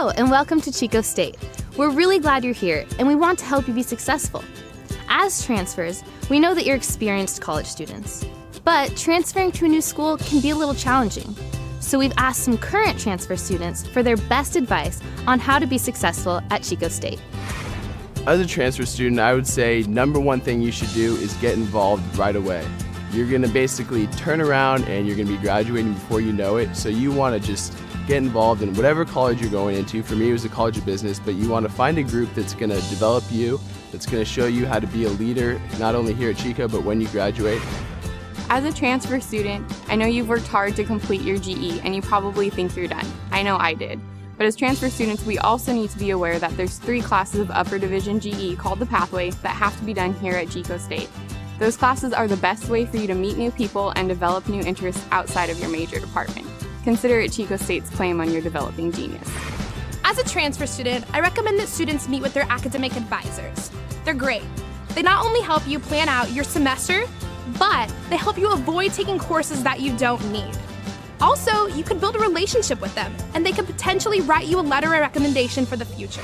Hello and welcome to Chico State. We're really glad you're here and we want to help you be successful. As transfers, we know that you're experienced college students, but transferring to a new school can be a little challenging. So we've asked some current transfer students for their best advice on how to be successful at Chico State. As a transfer student, I would say number one thing you should do is get involved right away. You're going to basically turn around and you're going to be graduating before you know it, so you want to just get involved in whatever college you're going into. For me, it was the College of Business, but you want to find a group that's going to develop you, that's going to show you how to be a leader, not only here at Chico, but when you graduate. As a transfer student, I know you've worked hard to complete your GE and you probably think you're done. I know I did. But as transfer students, we also need to be aware that there's 3 classes of upper division GE called the Pathway that have to be done here at Chico State. Those classes are the best way for you to meet new people and develop new interests outside of your major department. Consider it Chico State's claim on your developing genius. As a transfer student, I recommend that students meet with their academic advisors. They're great. They not only help you plan out your semester, but they help you avoid taking courses that you don't need. Also, you could build a relationship with them, and they could potentially write you a letter of recommendation for the future.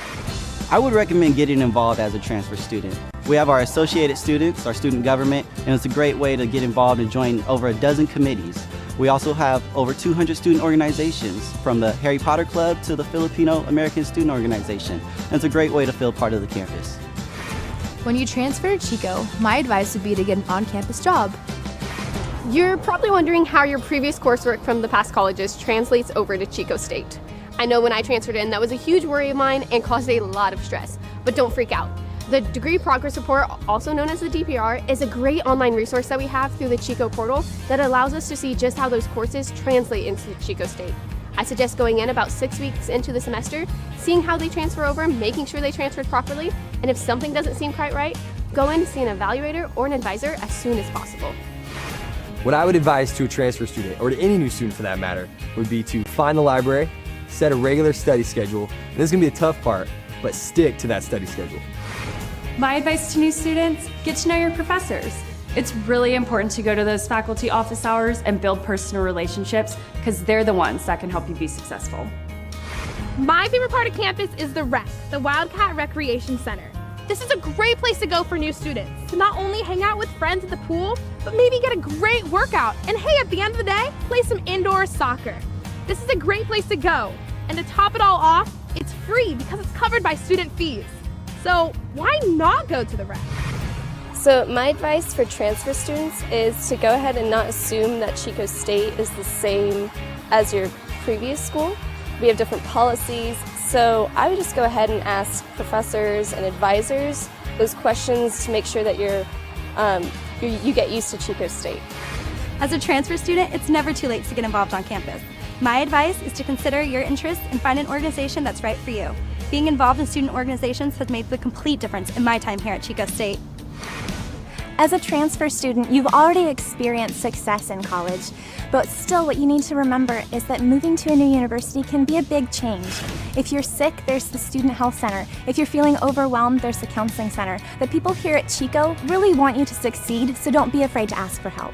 I would recommend getting involved as a transfer student. We have our associated students, our student government, and it's a great way to get involved and join over a dozen committees. We also have over 200 student organizations, from the Harry Potter Club to the Filipino American Student Organization. And it's a great way to feel part of the campus. When you transfer to Chico, my advice would be to get an on-campus job. You're probably wondering how your previous coursework from the past colleges translates over to Chico State. I know when I transferred in, that was a huge worry of mine and caused a lot of stress, but don't freak out. The Degree Progress Report, also known as the DPR, is a great online resource that we have through the Chico portal that allows us to see just how those courses translate into Chico State. I suggest going in about 6 weeks into the semester, seeing how they transfer over, making sure they transferred properly, and if something doesn't seem quite right, go in to see an evaluator or an advisor as soon as possible. What I would advise to a transfer student, or to any new student for that matter, would be to find the library, set a regular study schedule, and this is going to be a tough part, but stick to that study schedule. My advice to new students, get to know your professors. It's really important to go to those faculty office hours and build personal relationships because they're the ones that can help you be successful. My favorite part of campus is the rec, the Wildcat Recreation Center. This is a great place to go for new students, to not only hang out with friends at the pool, but maybe get a great workout. And hey, at the end of the day, play some indoor soccer. This is a great place to go. And to top it all off, it's free because it's covered by student fees. So why not go to the rec? So my advice for transfer students is to go ahead and not assume that Chico State is the same as your previous school. We have different policies, so I would just go ahead and ask professors and advisors those questions to make sure that you get used to Chico State. As a transfer student, it's never too late to get involved on campus. My advice is to consider your interests and find an organization that's right for you. Being involved in student organizations has made the complete difference in my time here at Chico State. As a transfer student, you've already experienced success in college, but still what you need to remember is that moving to a new university can be a big change. If you're sick, there's the Student Health Center. If you're feeling overwhelmed, there's the Counseling Center. The people here at Chico really want you to succeed, so don't be afraid to ask for help.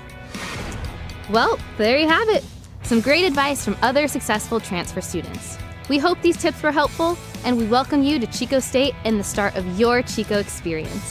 Well, there you have it. Some great advice from other successful transfer students. We hope these tips were helpful, and we welcome you to Chico State and the start of your Chico experience.